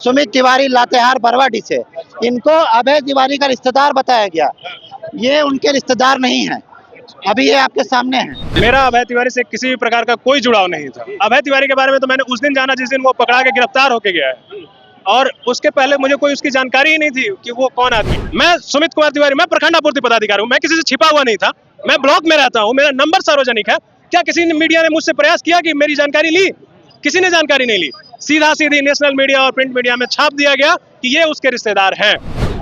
सुमित तिवारी लातेहार बरवाडी से, इनको अभय तिवारी का रिश्तेदार बताया गया। ये उनके रिश्तेदार नहीं है, अभी ये आपके सामने है। मेरा अभय तिवारी से किसी भी प्रकार का कोई जुड़ाव नहीं था। अभय तिवारी के बारे में तो मैंने उस दिन जाना जिस दिन वो पकड़ा के गिरफ्तार होके गया है, और उसके पहले मुझे कोई उसकी जानकारी ही नहीं थी कि वो कौन आदमी। मैं सुमित कुमार तिवारी, मैं प्रखंड आपूर्ति पदाधिकारी हूँ। मैं किसी से छिपा हुआ नहीं था, मैं ब्लॉक में रहता हूँ, मेरा नंबर सार्वजनिक है। क्या किसी ने मीडिया ने मुझसे प्रयास किया कि मेरी जानकारी ली? किसी ने जानकारी नहीं ली। सीधा सीधी नेशनल मीडिया और प्रिंट मीडिया में छाप दिया गया कि ये उसके रिश्तेदार हैं।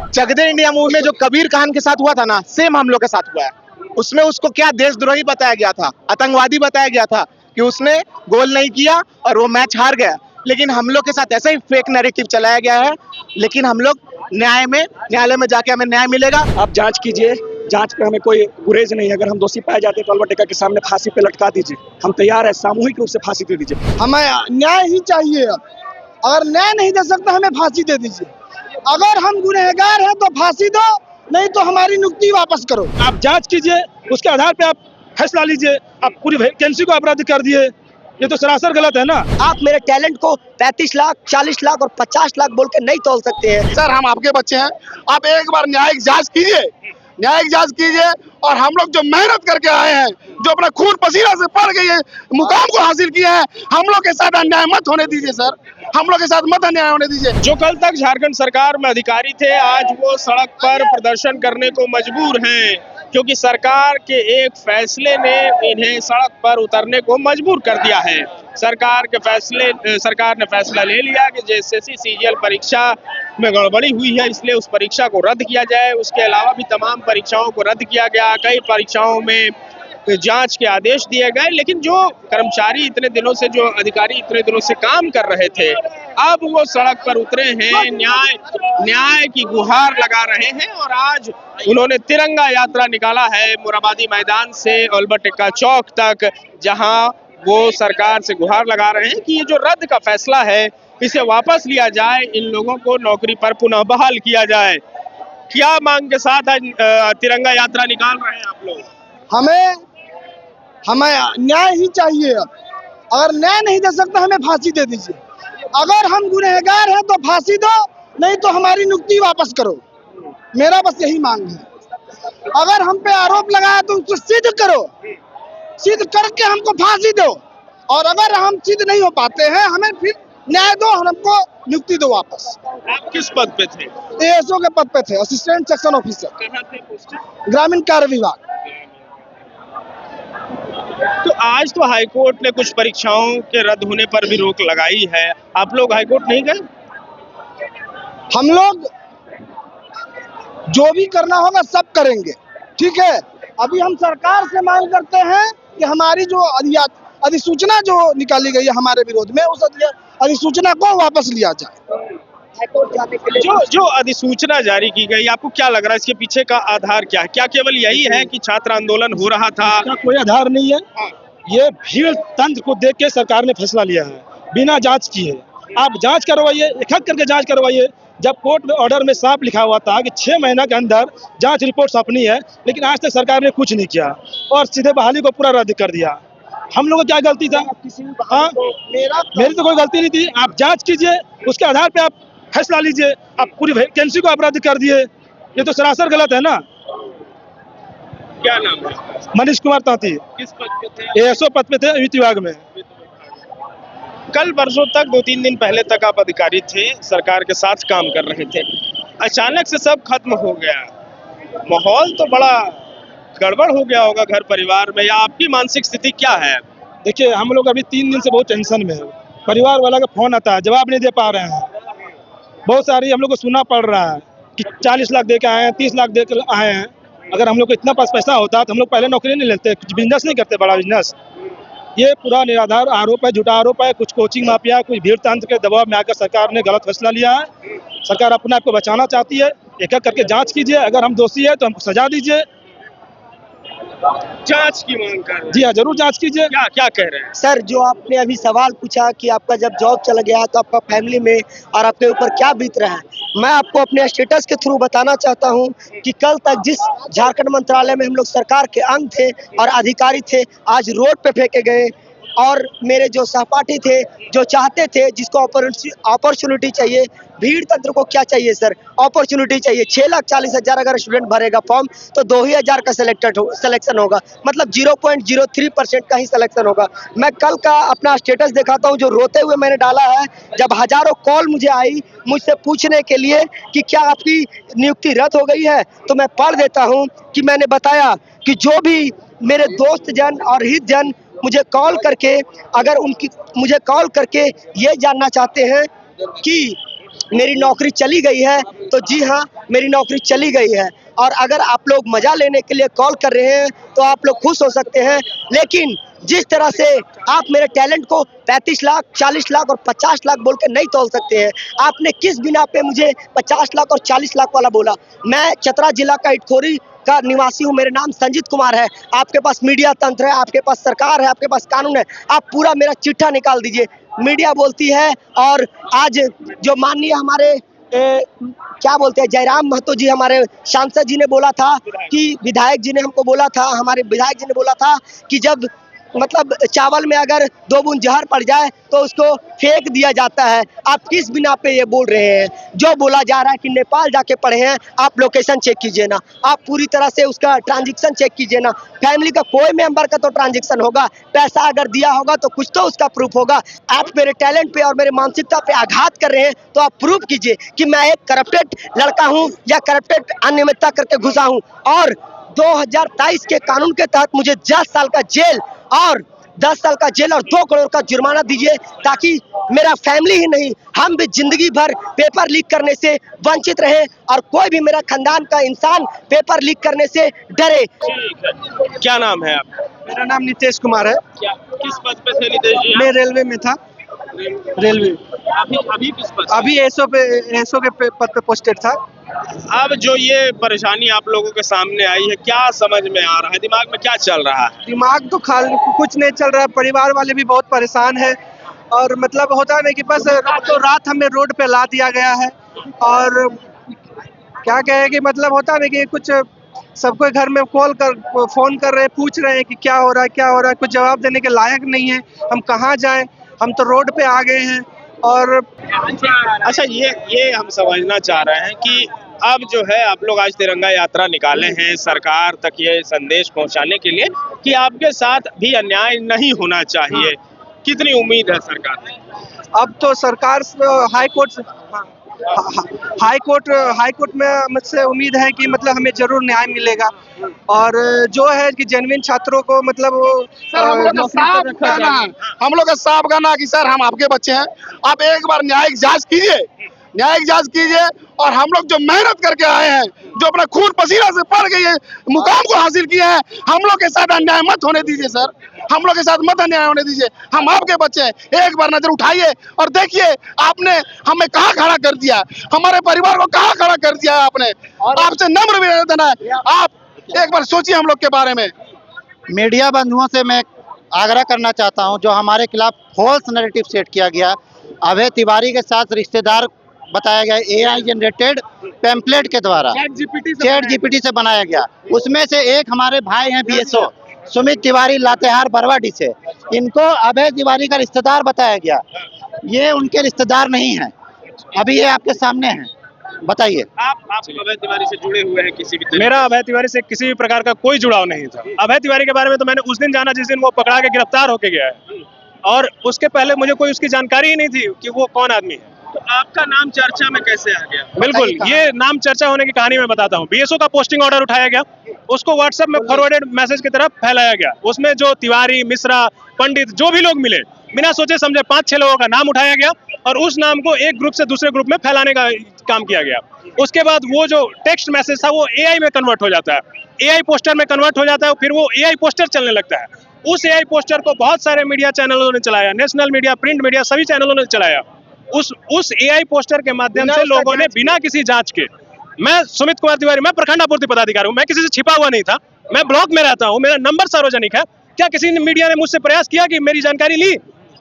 चक दे इंडिया मूवी में जो कबीर खान के साथ हुआ था ना, सेम हम लोग के साथ हुआ है। उसमें उसको क्या देशद्रोही बताया गया था, आतंकवादी बताया गया था कि उसने गोल नहीं किया और वो मैच हार गया। लेकिन हम लोग के साथ ऐसा ही फेक नैरेटिव चलाया गया है। लेकिन हम लोग न्यायालय में जाके हमें न्याय मिलेगा। आप जांच कीजिए, जांच पे हमें कोई गुरेज नहीं है। अगर हम दोषी पाए जाते हैं तो अल्बर्ट के सामने फांसी पे लटका दीजिए, हम तैयार है, सामूहिक रूप से फांसी दे दीजिए। हमें न्याय ही चाहिए। अगर न्याय नहीं दे सकता हमें फांसी दे दीजिए। अगर हम गुनहगार हैं तो फांसी दो, नहीं तो हमारी नियुक्ति वापस करो। आप जांच कीजिए, उसके आधार पे आप फैसला लीजिए। आप पूरी वैकेंसी को अपराधिक कर दिए, ये तो सरासर गलत है ना। आप मेरे टैलेंट को 35 लाख, 40 लाख और 50 लाख बोल के नहीं तोल सकते हैं। सर, हम आपके बच्चे हैं, आप एक बार न्यायिक जांच कीजिए और हम लोग जो मेहनत करके आए हैं, जो अपना खून पसीना से पढ़ के ये मुकाम को हासिल किए हैं, हम लोग के साथ अन्याय मत होने दीजिए सर, हम लोग के साथ मत अन्याय होने दीजिए। जो कल तक झारखंड सरकार में अधिकारी थे, आज वो सड़क पर प्रदर्शन करने को मजबूर हैं, क्योंकि सरकार के एक फैसले ने इन्हें सड़क पर उतरने को मजबूर कर दिया है। सरकार ने फैसला ले लिया कि जेएसएससी सीजीएल परीक्षा में गड़बड़ी हुई है, इसलिए उस परीक्षा को रद्द किया जाए। उसके अलावा भी तमाम परीक्षाओं को रद्द किया गया। कई परीक्षाओं में जांच के आदेश दिए गए, लेकिन जो कर्मचारी इतने दिनों से, जो अधिकारी इतने दिनों से काम कर रहे थे, अब वो सड़क पर उतरे हैं, न्याय की गुहार लगा रहे हैं। और आज उन्होंने तिरंगा यात्रा निकाला है मोरहाबादी मैदान से अल्बर्ट एक्का चौक तक, जहां वो सरकार से गुहार लगा रहे हैं कि ये जो रद्द का फैसला है इसे वापस लिया जाए, इन लोगों को नौकरी पर पुनः बहाल किया जाए। क्या मांग के साथ आज तिरंगा यात्रा निकाल रहे हैं आप लोग? हमें न्याय ही चाहिए। अगर न्याय नहीं दे सकता हमें फांसी दे दीजिए। अगर हम गुनहगार हैं तो फांसी दो, नहीं तो हमारी नियुक्ति वापस करो। मेरा बस यही मांग है। अगर हम पे आरोप लगाया तो उसको सिद्ध करो, सिद्ध करके हमको फांसी दो। और अगर हम सिद्ध नहीं हो पाते हैं, हमें फिर न्याय दो, हमको नियुक्ति दो वापस। आप किस पद पे थे? एएसओ के पद पे थे, असिस्टेंट सेक्शन ऑफिसर, कहाँ थे पोस्टेड? ग्रामीण कार्य विभाग। तो आज तो हाईकोर्ट ने कुछ परीक्षाओं के रद्द होने पर भी रोक लगाई है, आप लोग हाईकोर्ट नहीं गए? हम लोग जो भी करना होगा सब करेंगे, ठीक है। अभी हम सरकार से मांग करते हैं कि हमारी जो अधिसूचना जो निकाली गई है हमारे विरोध में, उस अधिसूचना को वापस लिया जाए। जो अधिसूचना जारी की गई, आपको क्या लग रहा है इसके पीछे का आधार क्या है? क्या केवल यही है कि छात्र आंदोलन हो रहा था? इसका कोई आधार नहीं है। ये भीड़ तंत्र को देख के सरकार ने फैसला लिया है, बिना जांच किए। आप जांच करवाइए, एक एक करके जांच करवाइए। जब कोर्ट में ऑर्डर में साफ लिखा हुआ था कि 6 महीना के अंदर जांच रिपोर्ट सौंपनी है, लेकिन आज तक सरकार ने कुछ नहीं किया और सीधे बहाली को पूरा रद्द कर दिया। हम लोगों को क्या गलती था? हाँ, मेरी तो कोई गलती नहीं थी। आप जांच कीजिए, उसके आधार पे आप फैसला लीजिए। आप पूरी वैकेंसी को अपराधिक कर दिए, ये तो सरासर गलत है ना। क्या नाम है? मनीष कुमार तांती। किस पद पे थे? एएसओ पद पे थे, वित्त विभाग में। कल बरसों तक, 2-3 दिन पहले तक आप अधिकारी थे, सरकार के साथ काम कर रहे थे, अचानक से सब खत्म हो गया। माहौल तो बड़ा गड़बड़ हो गया होगा घर परिवार में, या आपकी मानसिक स्थिति क्या है? देखिए, हम लोग अभी 3 दिन से बहुत टेंशन में है। परिवार वाला का फोन आता है, जवाब नहीं दे पा रहे हैं। बहुत सारी हम लोग को सुनना पड़ रहा है कि 40 लाख दे के आए हैं, 30 लाख दे के आए हैं। अगर हम लोग को इतना पास पैसा होता तो हम लोग पहले नौकरी नहीं लेते, कुछ बिजनेस नहीं करते, बड़ा बिजनेस। ये पूरा निराधार आरोप है, झूठा आरोप है। कुछ कोचिंग माफिया, कुछ भीड़ तंत्र के दबाव में आकर सरकार ने गलत फैसला लिया है। सरकार अपने आप को बचाना चाहती है। एक एक करके जांच कीजिए, अगर हम दोषी है तो हमको सजा दीजिए। जांच की मांग कर रहे हैं? जी हाँ, जरूर जांच कीजिए। क्या क्या कह रहे हैं? सर, जो आपने अभी सवाल पूछा कि आपका जब जॉब चला गया तो आपका फैमिली में और आपके ऊपर क्या बीत रहा है, मैं आपको अपने स्टेटस के थ्रू बताना चाहता हूं कि कल तक जिस झारखंड मंत्रालय में हम लोग सरकार के अंग थे और अधिकारी थे, आज रोड पे फेंके गए। और मेरे जो सहपाठी थे, जो चाहते थे, जिसको अपॉर्चुनिटी चाहिए, भीड़ तंत्र को क्या चाहिए सर? अपॉर्चुनिटी चाहिए। 6,40,000 अगर स्टूडेंट भरेगा फॉर्म तो 2,000 का सिलेक्शन होगा, मतलब 0.03% का ही सिलेक्शन होगा। मैं कल का अपना स्टेटस दिखाता हूँ जो रोते हुए मैंने डाला है, जब हजारों कॉल मुझे आई मुझसे पूछने के लिए कि क्या आपकी नियुक्ति रद्द हो गई है, तो मैं पढ़ देता हूँ कि मैंने बताया कि जो भी मेरे दोस्त जन और हित जन मुझे कॉल करके मुझे कॉल करके ये जानना चाहते हैं कि मेरी नौकरी चली गई है, तो जी हाँ, मेरी नौकरी चली गई है। और अगर आप लोग मजा लेने के लिए कॉल कर रहे हैं तो आप लोग खुश हो सकते हैं, लेकिन जिस तरह से आप मेरे टैलेंट को 35 लाख, 40 लाख और 50 लाख बोल के नहीं तोल सकते हैं। आपने किस बिना पे मुझे 50 लाख और 40 लाख वाला बोला? मैं चतरा जिला का इटखोरी का निवासी हूँ, मेरा नाम संजीत कुमार है। आपके पास मीडिया तंत्र है, आपके पास सरकार है, आपके पास कानून है, आप पूरा मेरा चिट्ठा निकाल दीजिए। मीडिया बोलती है, और आज जो माननीय हमारे क्या बोलते हैं, जयराम महतो जी, हमारे सांसद जी ने बोला था कि विधायक जी ने हमको बोला था, हमारे विधायक जी ने बोला था कि जब मतलब चावल में अगर 2 बूंद जहर पड़ जाए तो उसको फेंक दिया जाता है। आप किस बिना पे ये बोल रहे हैं? जो बोला जा रहा है कि नेपाल जाके पढ़े हैं, आप लोकेशन चेक कीजिए ना, आप पूरी तरह से उसका ट्रांजैक्शन चेक कीजिए ना। फैमिली का कोई मेंबर का तो ट्रांजैक्शन होगा, पैसा अगर दिया होगा तो कुछ तो उसका प्रूफ होगा। आप मेरे टैलेंट पे और मेरे मानसिकता पे आघात कर रहे हैं, तो आप प्रूफ कीजिए कि मैं एक करप्टेड लड़का हूँ या करप्टेड अनियमितता करके घुसा हूँ। और 2023 के कानून के तहत मुझे 10 साल का जेल और 10 साल का जेल और 2 करोड़ का जुर्माना दीजिए, ताकि मेरा फैमिली ही नहीं, हम भी जिंदगी भर पेपर लीक करने से वंचित रहे और कोई भी मेरा खानदान का इंसान पेपर लीक करने से डरे। क्या नाम है आपका? मेरा नाम नितेश कुमार है। क्या किस पद पे थे नितेश जी? मैं रेलवे में था। रेलवे अभी किस पद? अभी एसओ के पद पे पोस्टेड था। अब जो ये परेशानी आप लोगों के सामने आई है, क्या समझ में आ रहा है? दिमाग में क्या चल रहा है? दिमाग तो कुछ नहीं चल रहा है, परिवार वाले भी बहुत परेशान है। और मतलब होता है ना कि बस रातों रात हमें रोड पे ला दिया गया है। और क्या कहे कि मतलब होता है ना कि कुछ सबको घर में फोन कर रहे हैं, पूछ रहे हैं कि क्या हो रहा है, कुछ जवाब देने के लायक नहीं है। हम कहाँ जाएं, हम तो रोड पे आ गए हैं। और अच्छा, ये हम समझना चाह रहे हैं कि अब जो है आप लोग आज तिरंगा यात्रा निकाले हैं सरकार तक ये संदेश पहुंचाने के लिए कि आपके साथ भी अन्याय नहीं होना चाहिए। कितनी उम्मीद है सरकार से? अब तो सरकार हाई कोर्ट में मुझसे उम्मीद है कि मतलब हमें जरूर न्याय मिलेगा। और जो है कि जेन्युइन छात्रों को मतलब हम लोग का साफ कहना कि सर हम आपके बच्चे हैं, आप एक बार न्यायिक जांच कीजिए और हम लोग जो मेहनत करके आए हैं, जो अपना खून पसीना से पढ़ के ये मुकाम को हासिल किए हैं, हम लोग के साथ अन्याय मत होने दीजिए सर, हम लोग के साथ मत अन्याय होने दीजिए। हम आपके बच्चे हैं, एक बार नजर उठाइए और देखिए आपने हमें कहाँ खड़ा कर दिया, हमारे परिवार को कहाँ खड़ा कर दिया है आपने। आपसे नम्र निवेदन है, आप एक बार सोचिए हम लोग के बारे में। मीडिया बंधुओं से मैं आग्रह करना चाहता हूं, जो हमारे खिलाफ फॉल्स नैरेटिव सेट किया गया, अभय तिवारी के साथ रिश्तेदार बताया गया AI जनरेटेड पैम्पलेट के द्वारा, चैट जीपीटी से बनाया गया। उसमें से एक हमारे भाई हैं BSO सुमित तिवारी लातेहार बरवाडी से, इनको अभय तिवारी का रिश्तेदार बताया गया। ये उनके रिश्तेदार नहीं है, अभी ये आपके सामने हैं, बताइए। आप अभय तिवारी से जुड़े हुए हैं किसी भी तरह? मेरा अभय तिवारी से किसी भी प्रकार का कोई जुड़ाव नहीं था। अभय तिवारी के बारे में तो मैंने उस दिन जाना जिस दिन वो पकड़ा के गिरफ्तार होके गया है, और उसके पहले मुझे कोई उसकी जानकारी ही नहीं थी कि वो कौन आदमी है। तो आपका नाम चर्चा में कैसे आ गया? बिल्कुल, ये नाम चर्चा होने की कहानी मैं बताता हूँ। BSO का पोस्टिंग ऑर्डर उठाया गया, उसको व्हाट्सएप में फॉरवर्डेड मैसेज की तरफ फैलाया गया। उसमें जो तिवारी, मिश्रा, पंडित जो भी लोग मिले, बिना सोचे समझे 5-6 लोगों का नाम उठाया गया और उस नाम को एक ग्रुप से दूसरे ग्रुप में फैलाने का काम किया गया। उसके बाद वो जो टेक्स्ट मैसेज था वो AI में कन्वर्ट हो जाता है, AI पोस्टर में कन्वर्ट हो जाता है, फिर वो AI पोस्टर चलने लगता है। उस AI पोस्टर को बहुत सारे मीडिया चैनलों ने चलाया, नेशनल मीडिया, प्रिंट मीडिया, सभी चैनलों ने चलाया। उस AI पोस्टर के माध्यम से लोगों ने बिना किसी जांच के, मैं सुमित कुमार तिवारी, मैं प्रखंड आपूर्ति पदाधिकारी हूँ, मैं किसी से छिपा हुआ नहीं था, मैं ब्लॉक में रहता हूँ, मेरा नंबर सार्वजनिक है। क्या किसी ने मीडिया ने मुझसे प्रयास किया कि मेरी जानकारी ली?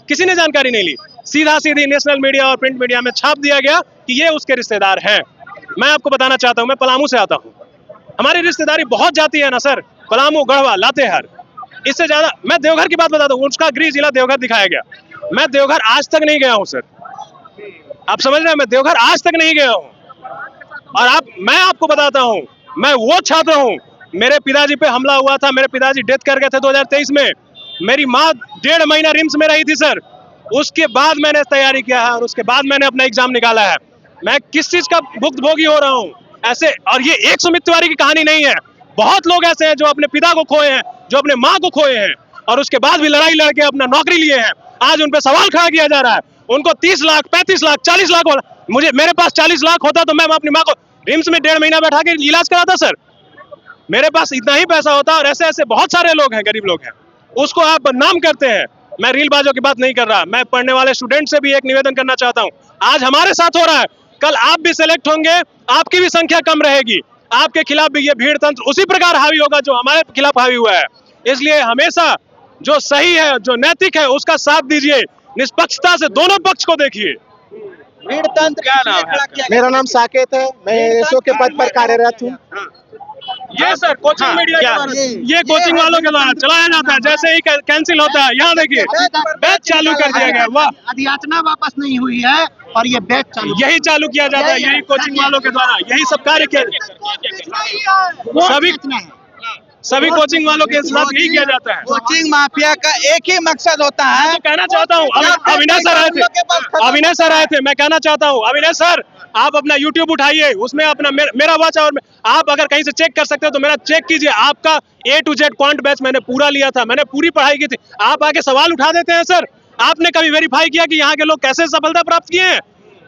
किसी ने जानकारी नहीं ली। सीधा सीधी नेशनल मीडिया और प्रिंट मीडिया में छाप दिया गया कि ये उसके रिश्तेदार हैं। मैं आपको बताना चाहता हूँ, मैं पलामू से आता हूँ, हमारी रिश्तेदारी बहुत जाती है ना सर, पलामू, गढ़वा, लातेहार, इससे ज्यादा मैं देवघर की बात बताता हूँ, उसका गृह जिला देवघर दिखाया गया। मैं देवघर आज तक नहीं गया हूँ सर, आप समझ रहे हैं, मैं देवघर आज तक नहीं गया हूँ। और मैं आपको बताता हूँ, मैं वो छात्र हूँ, मेरे पिताजी पे हमला हुआ था, मेरे पिताजी डेथ कर गए थे 2023 में, मेरी माँ 1.5 महीना रिम्स में रही थी सर, उसके बाद मैंने तैयारी किया है और उसके बाद मैंने अपना एग्जाम निकाला है। मैं किस चीज का भुक्तभोगी हो रहा हूँ ऐसे। और ये एक सुमित तिवारी की कहानी नहीं है, बहुत लोग ऐसे हैं जो अपने पिता को खोए हैं, जो अपने माँ को खोए हैं और उसके बाद भी लड़ाई लड़के अपना नौकरी लिए हैं। आज उन पे सवाल खड़ा किया जा रहा है, उनको 30 लाख 35 लाख 40 लाख मेरे पास 40 लाख होता तो मैं अपनी माँ को रिम्स में 1.5 महीना बैठा के इलाज कराता सर। मेरे पास इतना ही पैसा होता। और ऐसे ऐसे बहुत सारे लोग हैं, गरीब लोग हैं, उसको आप बदनाम करते हैं। मैं रीलबाजों की बात नहीं कर रहा, मैं पढ़ने वाले स्टूडेंट से भी एक निवेदन करना चाहता हूँ, आज हमारे साथ हो रहा है, कल आप भी सिलेक्ट होंगे, आपकी भी संख्या कम रहेगी, आपके खिलाफ भी ये भीड़ तंत्र उसी प्रकार हावी होगा जो हमारे खिलाफ हावी हुआ है। इसलिए हमेशा जो सही है, जो नैतिक है, उसका साथ दीजिए, निष्पक्षता से दोनों पक्ष को देखिए। भीड़ तंत्र क्या नाम है? मेरा नाम साकेत है, मैं एसओ के पद पर कार्यरत हूँ। ये सर कोचिंग मीडिया के द्वारा, ये कोचिंग वालों के द्वारा चलाया जाता है, जैसे ही कैंसिल होता है, यहाँ देखिए बैच चालू कर दिया गया। वाह, अधियाचना वापस नहीं हुई है और ये बैच चालू, यही चालू किया जाता है, यही कोचिंग वालों के द्वारा यही सब कार्य किया, सभी कोचिंग वालों के साथ यही किया जाता है। कोचिंग माफिया का एक ही मकसद होता है। तो कहना चाहता हूँ, अविनाश सर आए थे, मैं कहना चाहता हूँ, अविनाश सर आप अपना YouTube उठाइए, उसमें अपना मेरा वाच, और आप अगर कहीं से चेक कर सकते हो तो मेरा चेक कीजिए। आपका A to Z quant batch मैंने पूरा लिया था, मैंने पूरी पढ़ाई की थी। आप आके सवाल उठा देते हैं सर। आपने कभी वेरीफाई किया कि यहाँ के लोग कैसे सफलता प्राप्त किए हैं?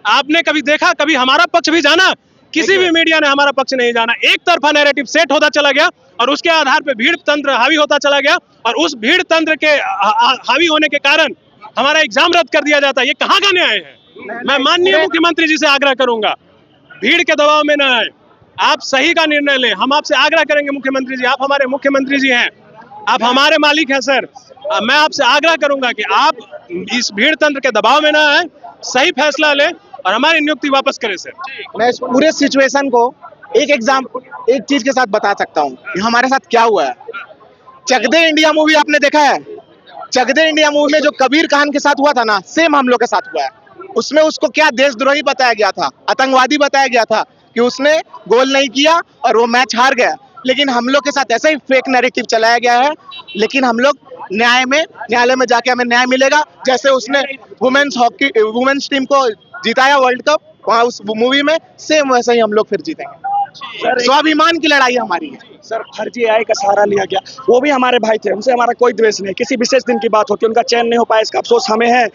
आपने कभी देखा, कभी हमारा पक्ष भी जाना? किसी भी मीडिया ने हमारा पक्ष नहीं जाना। एक तरफा नैरेटिव सेट होता चला गया और उसके आधार पे भीड़ तंत्र हावी होता चला गया, और उस भीड़ तंत्र के हावी होने के कारण हमारा एग्जाम रद्द कर दिया जाता है। ये कहाँ का न्याय है? मैं माननीय मुख्यमंत्री जी से आग्रह करूंगा, भीड़ के दबाव में न आए, आप सही का निर्णय लें। हम आपसे आग्रह करेंगे मुख्यमंत्री जी, आप हमारे मुख्यमंत्री जी हैं, आप हमारे मालिक हैं सर। मैं आपसे आग्रह करूंगा कि आप इस भीड़ तंत्र के दबाव में न आए, सही फैसला लें और हमारी नियुक्ति वापस करें सर। मैं इस पूरे सिचुएशन को एक चीज के साथ बता सकता हूँ, हमारे साथ क्या हुआ है। चक दे इंडिया मूवी आपने देखा है? चक दे इंडिया मूवी में जो कबीर खान के साथ हुआ था ना, सेम हम लोग के साथ हुआ है। उसमें उसको क्या देशद्रोही बताया गया था, आतंकवादी बताया गया था कि उसने गोल नहीं किया और वो मैच हार गया। लेकिन हम लोग के साथ ऐसा ही फेक नैरेटिव चलाया गया है। लेकिन हम लोग न्यायालय में जाके हमें न्याय मिलेगा। जैसे उसने वुमेन्स टीम को जिताया वर्ल्ड कप, वहाँ उस मूवी में सेम वैसे ही हम लोग फिर जीतेंगे। स्वाभिमान की लड़ाई हमारी है सर। फर्जी AI का सहारा लिया गया, वो भी हमारे भाई थे, उनसे हमारा कोई द्वेष नहीं। किसी विशेष दिन की बात होती है, उनका चयन नहीं हो पाया, इसका अफसोस हमें है।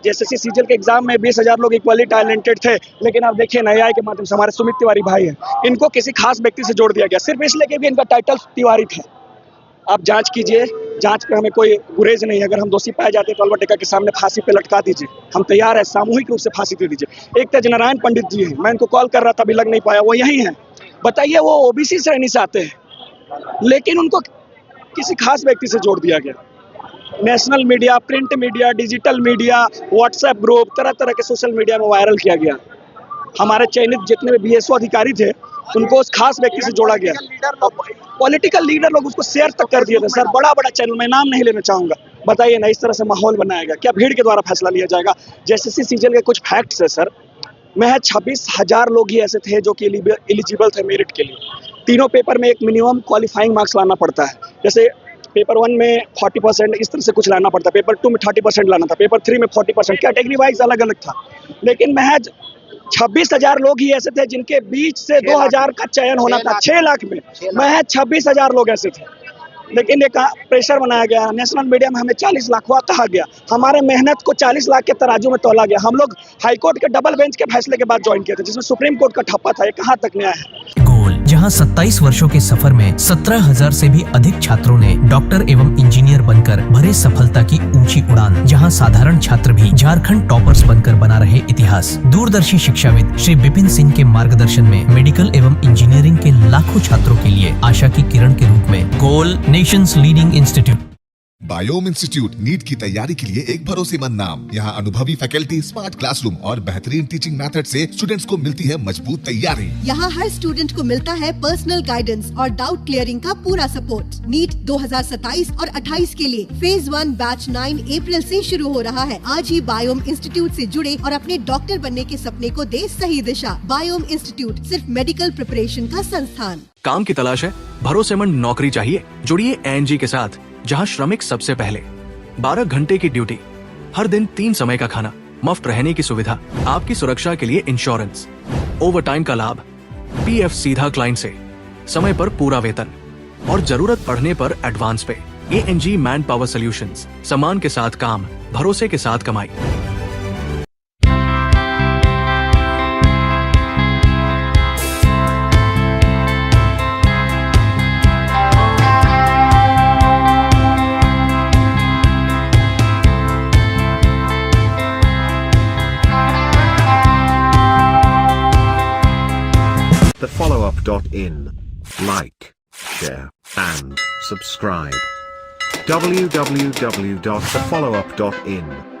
JSSC सीजीएल के एग्जाम में 20,000 लोग इक्वली टैलेंटेड थे, लेकिन आप देखिए AI के माध्यम से हमारे सुमित तिवारी भाई हैं, इनको किसी खास व्यक्ति से जोड़ दिया गया, सिर्फ इसलिए कि भी इनका टाइटल तिवारी था। आप जांच कीजिए, जांच पे हमें कोई गुरेज नहीं है। अगर हम दोषी पाए जाते हैं तो अल्बर्ट के सामने फांसी पे लटका दीजिए, हम तैयार है, सामूहिक रूप से फांसी दे दीजिए। एक तेज नारायण पंडित जी हैं, मैं इनको कॉल कर रहा था, अभी लग नहीं पाया, वो यही हैं। बताइए, वो OBC श्रेणी से आते हैं, लेकिन उनको किसी खास व्यक्ति से जोड़ दिया गया। National media, print media, digital media, WhatsApp group, तरह तरह के सोशल मीडिया में वायरल किया गया। हमारे चयनित जितने भी BSO अधिकारी थे, उनको उस खास व्यक्ति से जोड़ा गया। पॉलिटिकल लीडर लोग उसको शेयर तक कर दिए थे सर, बड़ा बड़ा चैनल, मैं नाम नहीं लेना चाहूंगा। बताइए ना, इस तरह से माहौल बनाया गया, क्या भीड़ के द्वारा फैसला लिया जाएगा? JSSC सीजीएल के कुछ फैक्ट्स है सर। महज 26,000 लोग ही ऐसे थे जो कि एलिजिबल थे मेरिट के लिए। तीनों पेपर में एक मिनिमम क्वालिफाइंग मार्क्स लाना पड़ता है। जैसे पेपर 1 में 40%, इस तरह से कुछ लाना पड़ता है। पेपर 2 में 30% लाना था, पेपर 3 में 40%, कैटेगरी वाइज अलग अलग था। लेकिन महज 26,000 लोग ही ऐसे थे जिनके बीच से 2,000 का चयन होना था। 6 लाख में महज 26,000 लोग ऐसे थे। लेकिन एक प्रेशर बनाया गया, नेशनल मीडिया में हमें 40 लाख हुआ कहा गया, हमारे मेहनत को 40 लाख के तराजू में तोला गया। हम लोग हाईकोर्ट के डबल बेंच के फैसले के बाद ज्वाइन किए थे, जिसमें सुप्रीम कोर्ट का ठप्पा था। ये कहाँ तक न्याय है? गोल, जहां 27 वर्षों के सफर में 17,000 से भी अधिक छात्रों ने डॉक्टर एवं इंजीनियर बनकर भरे सफलता की ऊंची उड़ान, जहां साधारण छात्र भी झारखंड टॉपर्स बनकर बना रहे इतिहास। दूरदर्शी शिक्षाविद श्री विपिन सिंह के मार्गदर्शन में मेडिकल एवं इंजीनियरिंग के लाखों छात्रों के लिए आशा की किरण के रूप में गोल, nations leading institute. Biome institute NEET की तैयारी के लिए एक भरोसेमंद नाम। यहाँ अनुभवी फैकल्टी, स्मार्ट क्लासरूम और बेहतरीन टीचिंग मेथड से स्टूडेंट्स को मिलती है मजबूत तैयारी। यहाँ हर स्टूडेंट को मिलता है पर्सनल गाइडेंस और डाउट क्लियरिंग का पूरा सपोर्ट। नीट 2027 और 28 के लिए फेज 1 बैच 9 अप्रैल से शुरू हो रहा है। आज ही बायोम इंस्टीट्यूट से जुड़े और अपने डॉक्टर बनने के सपने को दे सही दिशा। बायोम इंस्टीट्यूट सिर्फ मेडिकल प्रिपरेशन का संस्थान। काम की तलाश है, भरोसेमंद नौकरी चाहिए, जुड़िए ANG के साथ, जहां श्रमिक सबसे पहले। 12 घंटे की ड्यूटी, हर दिन 3 समय का खाना, मुफ्त रहने की सुविधा, आपकी सुरक्षा के लिए इंश्योरेंस, ओवर टाइम का लाभ, PF सीधा क्लाइंट से, समय पर पूरा वेतन और जरूरत पड़ने पर एडवांस पे। ANG मैन पावर सॉल्यूशंस, सम्मान के साथ काम, भरोसे के साथ कमाई। TheFollowUp.in. Like, share, and subscribe. www.thefollowup.in